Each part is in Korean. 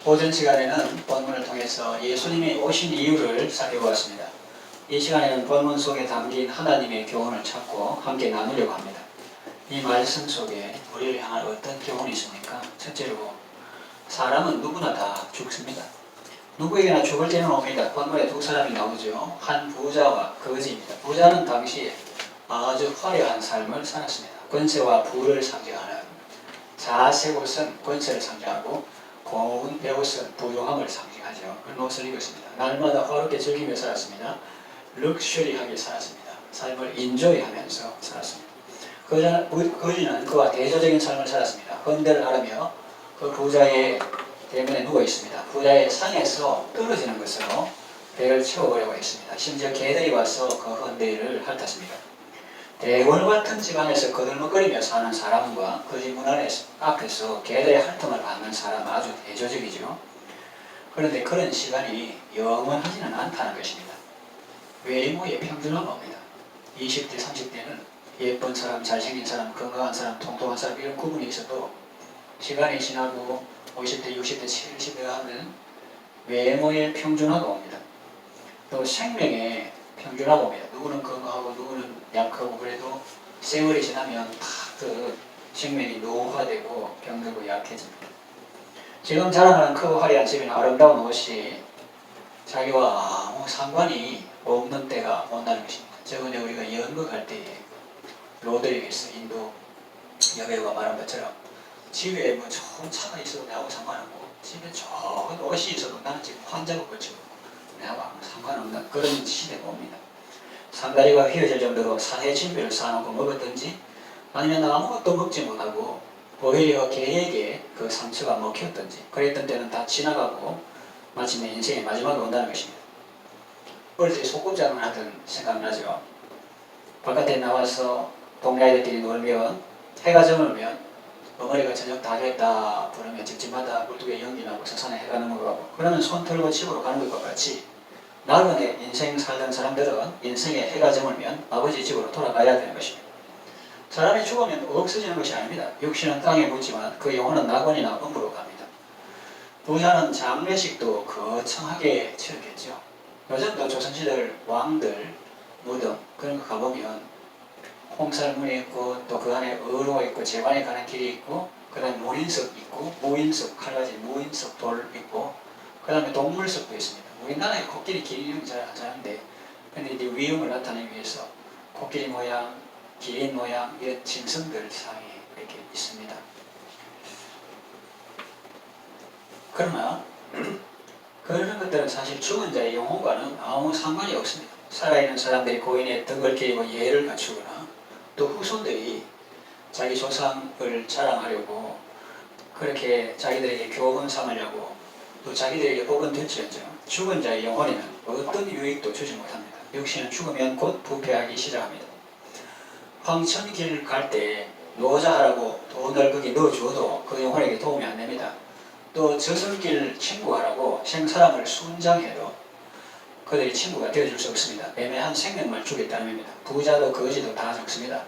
오전 시간에는 본문을 통해서 예수님이 오신 이유를 살펴보았습니다. 이 시간에는 본문 속에 담긴 하나님의 교훈을 찾고 함께 나누려고 합니다. 이 말씀 속에 우리를 향한 어떤 교훈이 있습니까? 첫째로 사람은 누구나 다 죽습니다. 누구에게나 죽을 때는 옵니다. 본문에 두 사람이 나오죠. 한 부자와 거지입니다. 부자는 당시에 아주 화려한 삶을 살았습니다. 권세와 부를 상징하는 자색 옷은 권세를 상징하고 고운 베옷은 부유함을 상징하죠. 그런 옷을 입었습니다. 날마다 화롭게 즐기며 살았습니다. 럭셔리하게 살았습니다. 삶을 인조이하면서 살았습니다. 거지는 그와 대조적인 삶을 살았습니다. 헌대를 하려며 그 부자의 대면에 누워 있습니다. 부자의 상에서 떨어지는 것으로 배를 채워보려고 했습니다. 심지어 개들이 와서 그 헌대를 핥았습니다. 대궐 같은 집안에서 거들먹거리며 사는 사람과 그 집 문 앞에서 개들의 핥음을 받는 사람 아주 대조적이죠. 그런데 그런 시간이 영원하지는 않다는 것입니다. 외모의 평준화가 옵니다. 20대, 30대는 예쁜 사람, 잘생긴 사람, 건강한 사람, 통통한 사람 이런 구분이 있어도 시간이 지나고 50대, 60대, 70대 하면 외모의 평준화가 옵니다. 또 생명의 평준화가 옵니다. 누구는 건강하고 누구는 약하고 그래도 세월이 지나면 다 그 생명이 노화되고 병들고 약해집니다. 지금 자랑하는 크고 화려한 집이나 아름다운 옷이 자기와 아무 상관이 없는 때가 온다는 것입니다. 저번에 우리가 연극할 때 로드리게스 인도 여배우가 말한 것처럼 집에 뭐 좋은 차가 있어도 나하고 상관없고 집에 좋은 옷이 있어도 나는 지금 환자고 걸치고 나하고 아무 상관없는 그런 시대가 옵니다. 상다리가 휘어질 정도로 산의 진배를 쌓아놓고 먹었든지 아니면 아무것도 먹지 못하고 오히려 개에게 그 상처가 먹혔든지 그랬던 때는 다 지나가고 마침내 인생의 마지막이 온다는 것입니다. 어릴 때 소꿉장을 하던 생각나죠. 바깥에 나와서 동네 아이들끼리 놀면 해가 저물면 어머니가 저녁 다 됐다 부르면 집집마다 굴뚝에 연기 나고 서산에 해가 넘어가고 그러면 손 털고 집으로 가는 것과 같이 나그네 인생 살던 사람들은 인생에 해가 저물면 아버지 집으로 돌아가야 되는 것입니다. 사람이 죽으면 없어지는 것이 아닙니다. 육신은 땅에 묻지만 그 영혼은 낙원이나 음부로 갑니다. 부자는 장례식도 거창하게 치렀겠죠. 요즘도 조선시대 왕들 무덤 그런 거 가보면 홍살문이 있고 또 그 안에 의로가 있고 재관에 가는 길이 있고 그 다음에 문인석 있고 무인석 칼가지 무인석 돌 있고 그 다음에 동물석도 있습니다. 우리나라에 코끼리 기린 잘 하는데 근데 이제 위험을 나타내기 위해서 코끼리 모양 기린 모양 이런 짐승들 상이 이렇게 있습니다. 그러나 그런 것들은 사실 죽은 자의 영혼과는 아무 상관이 없습니다. 살아있는 사람들이 고인의 덕을 기리고 예를 갖추거나 또 후손들이 자기 조상을 자랑하려고 그렇게 자기들에게 교훈 삼으려고 또 자기들에게 복은 될지언정 죽은 자의 영혼에는 어떤 유익도 주지 못합니다. 육신은 죽으면 곧 부패하기 시작합니다. 황천길 갈 때 노자하라고 돈을 거기 넣어주어도 그 영혼에게 도움이 안 됩니다. 또 저승길 친구하라고 생사람을 순장해도 그들이 친구가 되어줄 수 없습니다. 애매한 생명만 주겠다는 의미입니다. 부자도 거지도 다 죽습니다.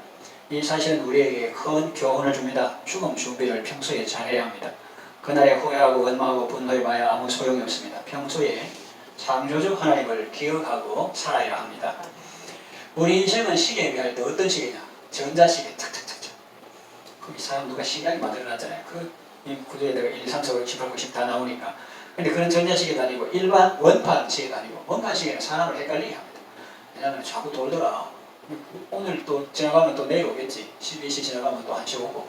이 사실은 우리에게 큰 교훈을 줍니다. 죽음 준비를 평소에 잘해야 합니다. 그날에 후회하고 원망하고 분노해봐야 아무 소용이 없습니다. 평소에 창조주 하나님을 기억하고 살아야 합니다. 우리 인생은 시계에 비할 때 어떤 시계냐? 전자시계 착착착착. 그 사람 누가 신기하게 만들어놨잖아요. 이 구조에다가 1, 2, 3, 4, 5, 6, 7, 8, 9, 10 다 나오니까. 근데 그런 전자시계도 아니고 일반 원판 시계도 아니고 원판 시계는 사람을 헷갈리게 합니다. 왜냐하면 자꾸 돌더라. 오늘 또 지나가면 또 내일 오겠지. 12시 지나가면 또 1시 오고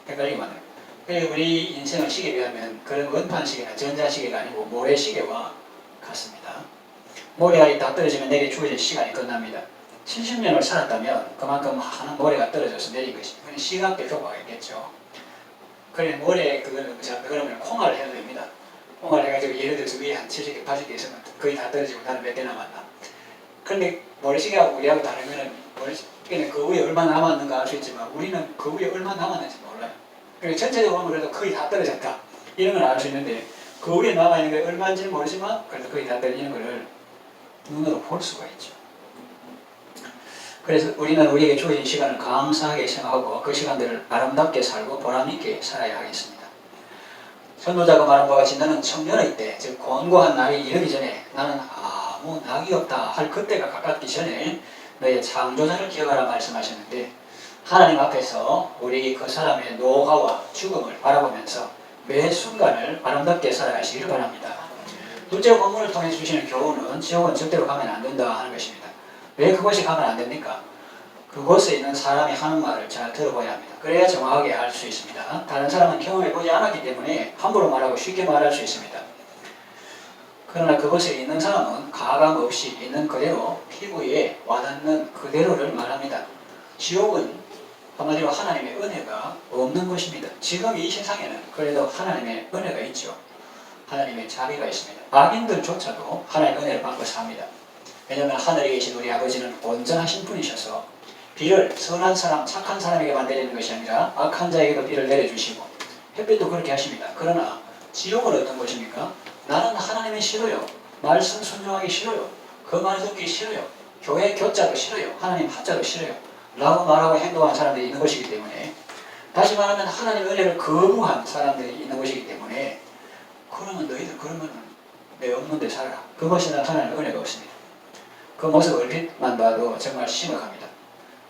헷갈리게 만들어요. 그래서 우리 인생을 시계에 비하면 그런 원판 시계나 전자시계가 아니고 모래시계와 같습니다. 모래알이 다 떨어지면 내게 주어진 시간이 끝납니다. 70년을 살았다면 그만큼 많은 모래가 떨어져서 내린 것이 시간대 효과가 있겠죠. 그래 모래 그러면 콩알을 해도 됩니다. 콩알 해가지고 예를 들어서 위에 한 70개, 80개 있으면 거의 다 떨어지고 나는 몇 개 남았나. 그런데 모래시계하고 우리하고 다르면은 모래시계는 그 위에 얼마 남았는가 알 수 있지만 우리는 그 위에 얼마 남았는지 몰라요. 그러니까 전체적으로 보면 그래도 거의 다 떨어졌다 이런 걸 알 수 있는데 그 위에 남아있는 게 얼마인지는 모르지만 그래도 거의 다 떨어지는 것을 눈으로 볼 수가 있죠. 그래서 우리는 우리에게 주어진 시간을 감사하게 생각하고 그 시간들을 아름답게 살고 보람있게 살아야 하겠습니다. 선도자가 말한 바와 같이 너는 청년의 때, 즉 곤고한 날이 이르기 전에 나는 아무 낙이 없다 할 그때가 가깝기 전에 너의 창조자를 기억하라 말씀하셨는데, 하나님 앞에서 우리 그 사람의 노화와 죽음을 바라보면서 매 순간을 아름답게 살아가시기를 바랍니다. 둘째 본문을 통해 주시는 교훈은 지옥은 절대로 가면 안 된다 하는 것입니다. 왜 그곳이 가면 안 됩니까? 그곳에 있는 사람이 하는 말을 잘 들어봐야 합니다. 그래야 정확하게 알 수 있습니다. 다른 사람은 경험해보지 않았기 때문에 함부로 말하고 쉽게 말할 수 있습니다. 그러나 그곳에 있는 사람은 가감 없이 있는 그대로 피부에 와닿는 그대로를 말합니다. 지옥은 한마디로 하나님의 은혜가 없는 것입니다. 지금 이 세상에는 그래도 하나님의 은혜가 있죠. 하나님의 자비가 있습니다. 악인들조차도 하나님의 은혜를 받고 삽니다. 왜냐하면 하늘에 계신 우리 아버지는 온전하신 분이셔서 비를 선한 사람, 착한 사람에게만 내리는 것이 아니라 악한 자에게도 비를 내려주시고 햇빛도 그렇게 하십니다. 그러나 지옥은 어떤 것입니까? 나는 하나님이 싫어요. 말씀 순종하기 싫어요. 그 말 듣기 싫어요. 교회 교자도 싫어요. 하나님 하자도 싫어요. 라고 말하고 행동하는 사람들이 있는 것이기 때문에, 다시 말하면 하나님의 은혜를 거부한 사람들이 있는 것이기 때문에, 그러면 너희들 그러면 내 없는 데 살아라. 그것이 나타나는 은혜가 없습니다. 그 모습 얼핏만 봐도 정말 심각합니다.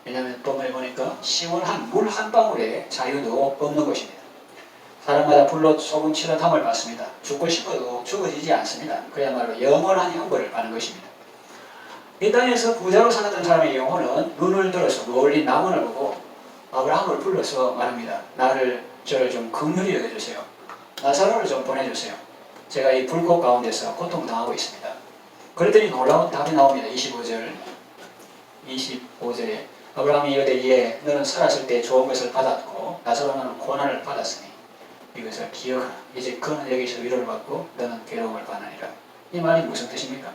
왜냐하면 본문에 보니까 시원한 물 한 방울의 자유도 없는 것입니다. 사람마다 불로 소금 치러 담을 받습니다. 죽고 싶어도 죽어지지 않습니다. 그야말로 영원한 형벌을 받는 것입니다. 이 땅에서 부자로 살았던 사람의 영혼은 눈을 들어서 멀리 나무를 보고 아브라함을 불러서 말합니다. 저를 좀 긍휼히 여겨주세요. 나사로를 좀 보내주세요. 제가 이 불꽃 가운데서 고통당하고 있습니다. 그랬더니 놀라운 답이 나옵니다. 25절에 아브라함이 이르되 예, 너는 살았을 때 좋은 것을 받았고 나사로는 고난을 받았으니 이것을 기억하라. 이제 그는 여기서 위로를 받고 너는 괴로움을 받으리라. 이 말이 무슨 뜻입니까?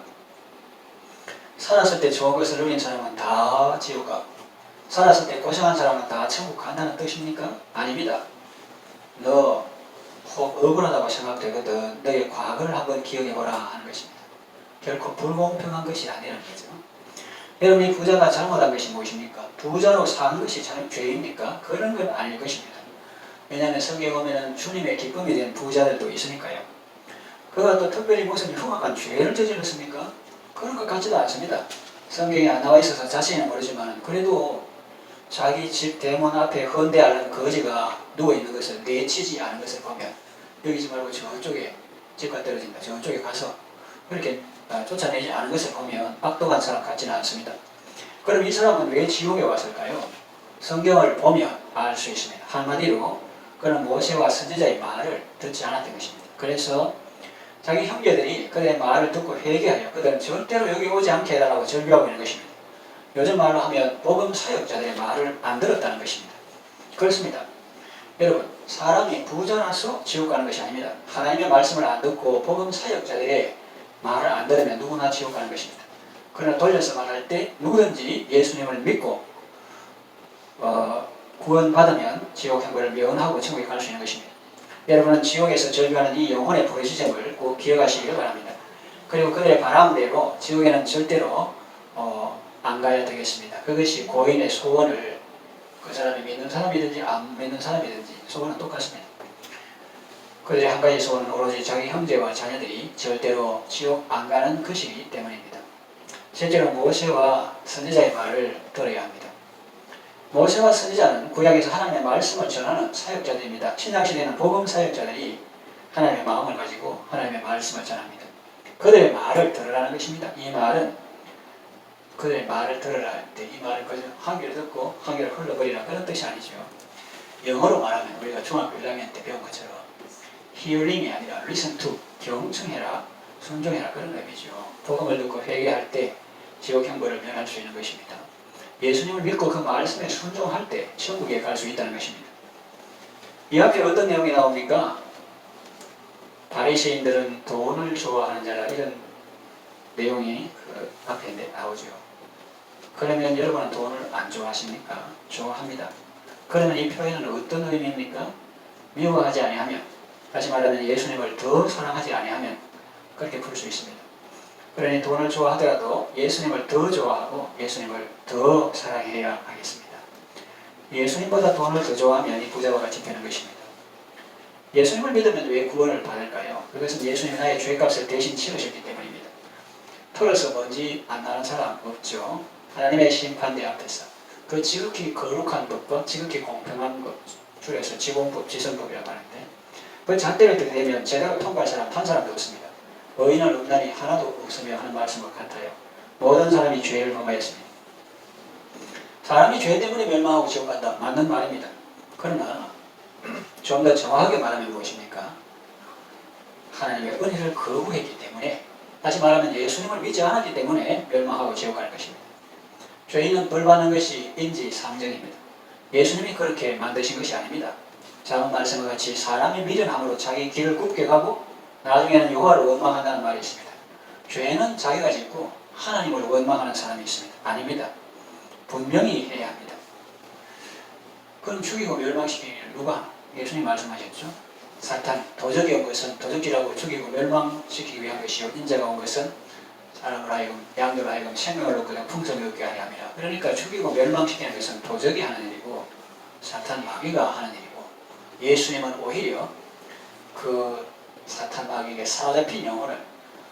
살았을 때 좋은 것을 누린 사람은 다 지옥 가고 살았을 때 고생한 사람은 다 천국 간다는 뜻입니까? 아닙니다. 너 혹 억울하다고 생각되거든 너의 과거를 한번 기억해보라 하는 것입니다. 결코 불공평한 것이 아니라는 거죠. 여러분, 이 부자가 잘못한 것이 무엇입니까? 부자로 사는 것이 죄입니까? 그런 건 아닐 것입니다. 왜냐하면 성경에 보면 주님의 기쁨이 된 부자들도 있으니까요. 그가 또 특별히 무슨 흉악한 죄를 저질렀습니까? 그런 것 같지도 않습니다. 성경에 안 나와 있어서 자세히는 모르지만 그래도 자기 집 대문 앞에 헌대하는 거지가 누워있는 것을 내치지 않은 것을 보면 여기지 말고 저쪽에 집과 떨어진다. 저쪽에 가서 그렇게 쫓아내지 않은 것을 보면 악독한 사람 같지는 않습니다. 그럼 이 사람은 왜 지옥에 왔을까요? 성경을 보면 알 수 있습니다. 한마디로 그는 모세와 선지자의 말을 듣지 않았던 것입니다. 그래서 자기 형제들이 그들의 말을 듣고 회개하여 그들은 절대로 여기 오지 않게 해달라고 절규하고 있는 것입니다. 요즘 말로 하면 복음 사역자들의 말을 안 들었다는 것입니다. 그렇습니다. 여러분, 사람이 부자라서 지옥 가는 것이 아닙니다. 하나님의 말씀을 안 듣고 복음 사역자들의 말을 안 들으면 누구나 지옥 가는 것입니다. 그러나 돌려서 말할 때 누구든지 예수님을 믿고 구원받으면 지옥 형벌을 면하고 천국에 갈 수 있는 것입니다. 여러분은 지옥에서 절규하는 이 영혼의 부르짖음을 꼭 기억하시길 바랍니다. 그리고 그들의 바람대로 지옥에는 절대로 안 가야 되겠습니다. 그것이 고인의 소원을 그 사람이 믿는 사람이든지 안 믿는 사람이든지 소원은 똑같습니다. 그들의 한 가지 소원은 오로지 자기 형제와 자녀들이 절대로 지옥 안 가는 것이기 때문입니다. 실제로 모세와 선지자의 말을 들어야 합니다. 모세와 선지자는 구약에서 하나님의 말씀을 전하는 사역자들입니다. 신약시대에는 복음 사역자들이 하나님의 마음을 가지고 하나님의 말씀을 전합니다. 그들의 말을 들으라는 것입니다. 이 말은 그들의 말을 들으라 할 때 이 말을 그저 한 귀를 듣고 한 귀를 흘러버리라 그런 뜻이 아니죠. 영어로 말하면 우리가 중학교 1학년 때 배운 것처럼 hearing이 아니라 listen to, 경청해라, 순종해라 그런 의미죠. 복음을 듣고 회개할 때 지옥 형벌을 면할 수 있는 것입니다. 예수님을 믿고 그 말씀에 순종할 때 천국에 갈 수 있다는 것입니다. 이 앞에 어떤 내용이 나옵니까? 바리새인들은 돈을 좋아하는 자라 이런 내용이 그 앞에 나오죠. 그러면 여러분은 돈을 안 좋아하십니까? 좋아합니다. 그러면 이 표현은 어떤 의미입니까? 미워하지 아니하면, 다시 말하면 예수님을 더 사랑하지 아니하면 그렇게 풀 수 있습니다. 그러니 돈을 좋아하더라도 예수님을 더 좋아하고 예수님을 더 사랑해야 하겠습니다. 예수님보다 돈을 더 좋아하면 이 부자와 같이 되는 것입니다. 예수님을 믿으면 왜 구원을 받을까요? 그것은 예수님이 나의 죄값을 대신 치르셨기 때문입니다. 털어서 먼지 안 나는 사람 없죠. 하나님의 심판대 앞에서 그 지극히 거룩한 법과 지극히 공평한 것, 줄여서 지공법, 지성법이라고 하는데 그 잣대를 듣게 되면 제대로 통과할 사람 한 사람도 없습니다. 의인은 없나니 하나도 없으며 하는 말씀과 같아요. 모든 사람이 죄를 범하였습니다. 사람이 죄 때문에 멸망하고 지옥 간다. 맞는 말입니다. 그러나 좀 더 정확하게 말하면 무엇입니까? 하나님의 은혜를 거부했기 때문에, 다시 말하면 예수님을 믿지 않았기 때문에 멸망하고 지옥 갈 것입니다. 죄인은 벌받는 것이 인지상정입니다. 예수님이 그렇게 만드신 것이 아닙니다. 자문 말씀과 같이 사람이 미련함으로 자기 길을 굽게 가고 나중에는 여호와를 원망한다는 말이 있습니다. 죄는 자기가 짓고 하나님을 원망하는 사람이 있습니다. 아닙니다. 분명히 해야 합니다. 그럼 죽이고 멸망시키는 일을 누가 하나? 예수님 말씀하셨죠. 사탄, 도적이 온 것은 도적질하고 죽이고 멸망시키기 위한 것이요 인자가 온 것은 사람을 하여금 양들 하여금 생명을 얻고 풍성을 얻게 하려 함이라. 그러니까 죽이고 멸망시키는 것은 도적이 하는 일이고 사탄 마귀가 하는 일이고, 예수님은 오히려 그 사탄 마귀에게 사로잡힌 영혼을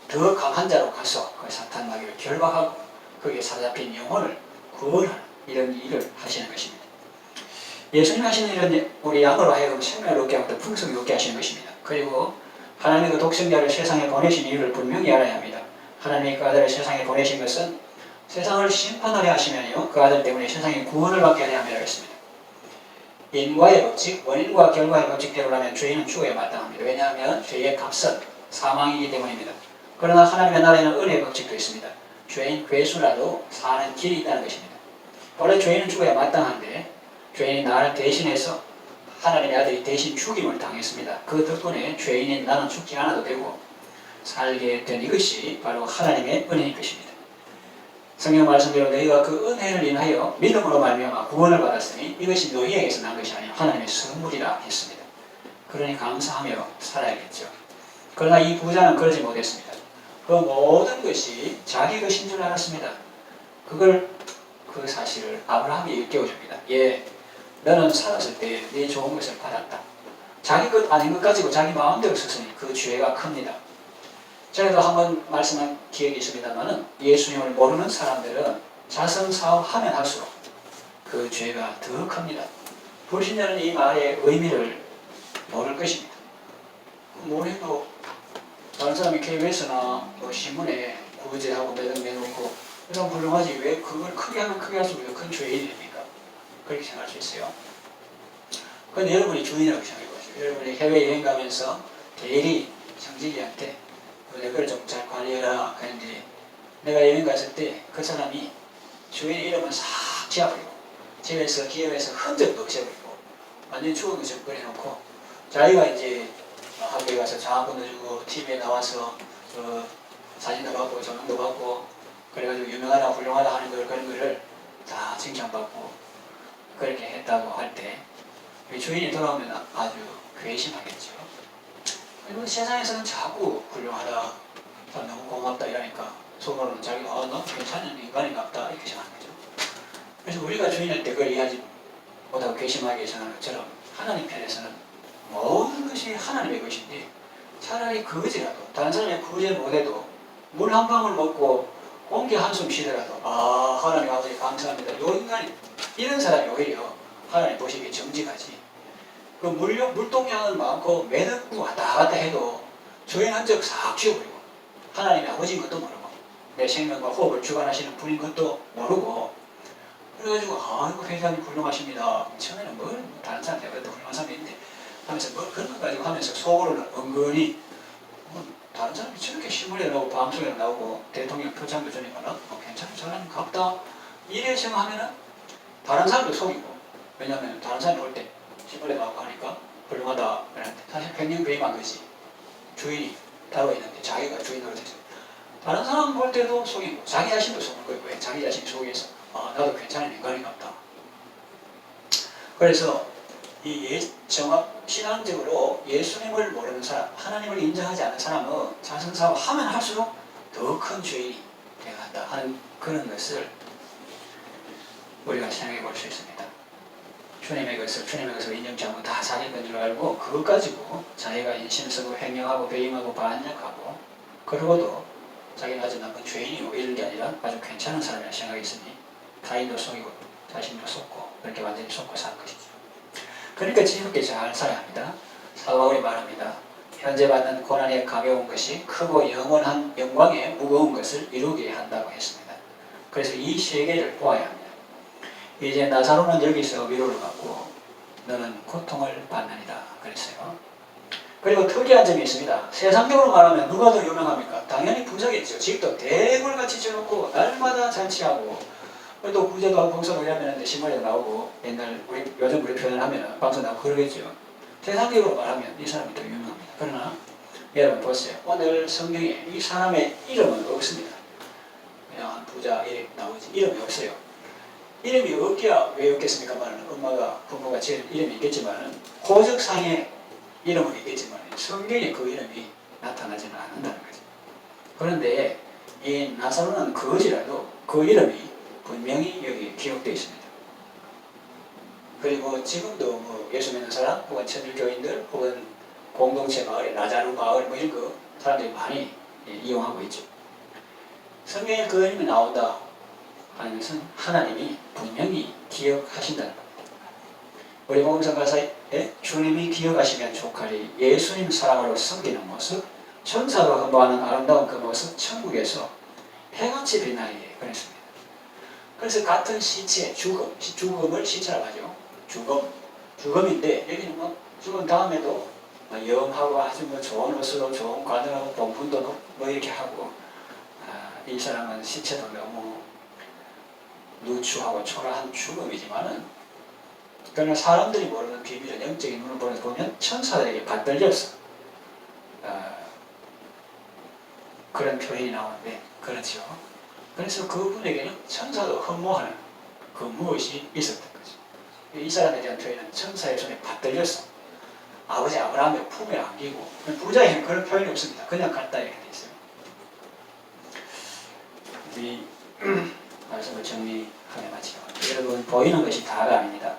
더 강한 자로 가서 그 사탄 마귀를 결박하고 거기에 사로잡힌 영혼을 구원하는 이런 일을 하시는 것입니다. 예수님 하시는 일은 우리 양으로 하여금 생명을 얻게 하고 풍성을 얻게 하시는 것입니다. 그리고 하나님의 그 독생자를 세상에 보내신 이유를 분명히 알아야 합니다. 하나님의 그 아들을 세상에 보내신 것은 세상을 심판하려 하시면요 그 아들 때문에 세상에 구원을 받게 하려 함이라고 했습니다. 인과의 법칙, 원인과 결과의 법칙대로라면 죄인은 죽어야 마땅합니다. 왜냐하면 죄의 값은 사망이기 때문입니다. 그러나 하나님의 나라에는 은혜의 법칙도 있습니다. 죄인 괴수라도 사는 길이 있다는 것입니다. 원래 죄인은 죽어야 마땅한데 죄인이 나를 대신해서 하나님의 아들이 대신 죽임을 당했습니다. 그 덕분에 죄인인 나는 죽지 않아도 되고 살게 된 이것이 바로 하나님의 은혜인 것입니다. 성경 말씀대로 너희가 그 은혜를 인하여 믿음으로 말미암아 구원을 받았으니 이것이 너희에게서 난 것이 아니라 하나님의 선물이라 했습니다. 그러니 감사하며 살아야겠죠. 그러나 이 부자는 그러지 못했습니다. 그 모든 것이 자기 것인 줄 알았습니다. 그 사실을 아브라함이 일깨워줍니다. 예, 너는 살았을 때 네 좋은 것을 받았다. 자기 것 아닌 것 가지고 자기 마음대로 썼으니 그 죄가 큽니다. 전에도 한번 말씀한 기억이 있습니다만은 예수님을 모르는 사람들은 자선사업하면 할수록 그 죄가 더 큽니다. 불신자는 이 말의 의미를 모를 것입니다. 뭘 해도 다른 사람이 KBS나 뭐 신문에 구제하고 매듭 내놓고 이런 훌륭하지 왜 그걸 크게 하면 크게 할수록 왜 큰 죄인이 됩니까? 그렇게 생각할 수 있어요. 그런데 여러분이 주인이라고 생각해보세요. 여러분이 해외여행 가면서 대리 정직이한테 내 걸 좀 잘 관리해라 하는데 내가 여행 갔을 때 그 사람이 주인 이름은 싹 지워버리고 집에서 기업에서 흔적도 없애버리고 완전히 추억을 접근해놓고 자기가 이제 학교에 가서 장학금도 주고 TV에 나와서 사진도 받고 조명도 받고 그래가지고 유명하다 훌륭하다 하는 그런 거를 다 칭찬받고 그렇게 했다고 할 때 주인이 돌아오면 아주 괘씸하겠죠. 그리고 세상에서는 자꾸 훌륭하다, 너무 고맙다 이러니까 속으로는 자기가 너 괜찮은 인간인가 보다 이렇게 생각하는 거죠. 그래서 우리가 주인한테 그걸 이해하지 못하고 괘씸하게 생각하는 것처럼 하나님 편에서는 모든 것이 하나님의 것인데 차라리 그것이라도 다른 사람이 구제 못해도 물 한 방울 먹고 공기 한숨 쉬더라도 하나님 아버지 감사합니다. 요 인간이 이런 사람이 오히려 하나님 보시기에 정직하지. 그 물동량은 많고 매듭고 왔다 갔다 해도 주인 흔적 싹 지워버리고 하나님의 아버지인 것도 모르고 내 생명과 호흡을 주관하시는 분인 것도 모르고 그래가지고 아이고 회장님 훌륭하십니다. 처음에는 뭘 다른 사람한테 그래도 훌륭한 사람이 있는데 하면서 뭘 그런 거 가지고 하면서 속으로는 은근히 다른 사람이 저렇게 신문에 나오고 방송에 나오고 대통령 표창도 주니까 괜찮은 사람인 것 같다 이래 생각하면은 다른 사람도 속이고 왜냐하면 다른 사람이 올 때 신문에 나오고 하니까 훌륭하다 그러는데 사실 횡령배임한 거지. 주인이 따로 있는데 자기가 주인으로 돼서 다른 사람 볼 때도 속이고 자기 자신도 속는 거예요. 왜? 자기 자신이 속여서 나도 괜찮은 인간인가 보다. 그래서 이 신앙적으로 예수님을 모르는 사람, 하나님을 인정하지 않는 사람은 자선사업 하면 할수록 더 큰 죄인이 되어간다 하는 그런 것을 우리가 생각해 볼 수 있습니다. 주님의 것을 인정치 않고 다 자기 건 줄 알고 그것 가지고 자기가 인심 쓰고 횡령하고 배임하고 반역하고 그러고도 자기는 아주 나쁜 죄인이고 이런 게 아니라 아주 괜찮은 사람이라 생각이 있으니 타인도 속이고 자신도 속고 그렇게 완전히 속고 사는 것이죠. 그러니까 지혜롭게 잘 살아야 합니다. 사도 바울이 말합니다. 현재 받는 고난의 가벼운 것이 크고 영원한 영광의 무거운 것을 이루게 한다고 했습니다. 그래서 이 세계를 보아야 합니다. 이제 나사로는 여기서 위로를 받고 너는 고통을 받느니라 그랬어요. 그리고 특이한 점이 있습니다. 세상적으로 말하면 누가 더 유명합니까? 당연히 부자겠죠. 집도 대굴같이 지어놓고 날마다 잔치하고 또 부자도 하고 봉사도 해야 하는데 신문에 나오고 옛날 요즘 우리 표현을 하면 방송 나오고 그러겠죠. 세상적으로 말하면 이 사람이 더 유명합니다. 그러나 여러분 보세요. 오늘 성경에 이 사람의 이름은 없습니다. 그냥 부자 이름 나오지 이름이 없어요. 이름이 없기야 왜 없겠습니까만 엄마가 부모가 지은 이름이 있겠지만 고적상의 이름은 있겠지만 성경에 그 이름이 나타나지는 않는다는 거죠. 그런데 이 나사로는 그것이라도 그 이름이 분명히 여기 기록되어 있습니다. 그리고 지금도 뭐 예수 믿는 사람 혹은 천일교인들 혹은 공동체 마을에 나자루 마을 뭐 이런 거 사람들이 많이 이용하고 있죠. 성경에 그 이름이 나온다 하는 것은 하나님이 분명히 기억하신다는 겁니다. 우리 복음성 가사에 주님이 기억하시면 족하리 예수님 사랑으로 섬기는 모습 천사가 근무하는 아름다운 그 모습 천국에서 해같이 빛나게 그랬습니다. 그래서 같은 시체 죽음을 시체라고 하죠. 죽음인데 여기는 뭐 죽은 다음에도 영하고 아주 뭐 좋은 옷으로 좋은 관을하고 봉분도 뭐 이렇게 하고 이 사람은 시체도 너무 누추하고 초라한 죽음이지만은 그러나 사람들이 모르는 비밀은 영적인 눈을 보면 천사들에게 받들렸어. 그런 표현이 나오는데 그렇죠. 그래서 그분에게는 천사도 흠모하는 그 무엇이 있었던 거죠. 이 사람에 대한 표현은 천사의 손에 받들렸어. 아버지 아브라함의 품에 안기고 부자에는 그런 표현이 없습니다. 그냥 갔다 이렇게 돼 있어요. 이 말씀을 정리하며 마치고 여러분 보이는 것이 다가 아닙니다.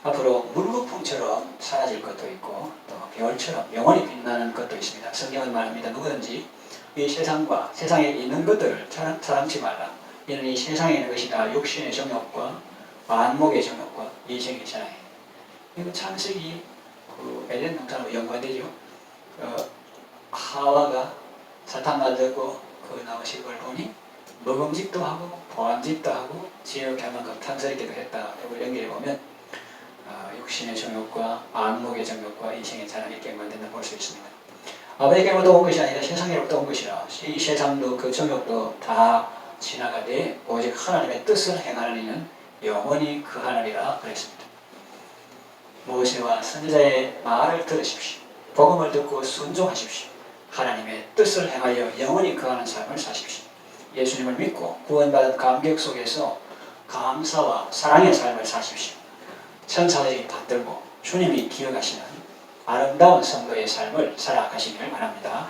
앞으로 물거품처럼 사라질 것도 있고 또 별처럼 영원히 빛나는 것도 있습니다. 성경은 말합니다. 누구든지 이 세상과 세상에 있는 것들을 사랑치 말라. 이는 이 세상에 있는 것이 다 육신의 정욕과 만목의 정욕과 이생의 사랑이에요. 이거 창세기 그 에덴 동산으로 연관되죠. 하와가 사탄 만들고 그 나무실 걸 보니 먹음직도 하고 보암직도 하고 지혜롭게 할 만큼 탐스럽게도 했다. 이걸 연결해 보면 육신의 정욕과 안목의 정욕과 이생의 사랑이 이렇게 연관된다 볼 수 있습니다. 아버지께로부터 온 것이 아니라 세상에로부터 온 것이라. 이 세상도 그 정욕도 다 지나가되 오직 하나님의 뜻을 행하는 이는 영원히 그 하나니라 그랬습니다. 모세와 선지자의 말을 들으십시오. 복음을 듣고 순종하십시오. 하나님의 뜻을 행하여 영원히 거하는 삶을 사십시오. 예수님을 믿고 구원받은 감격 속에서 감사와 사랑의 삶을 사십시오. 천사들이 받들고 주님이 기억하시는 아름다운 성도의 삶을 살아가시길 바랍니다.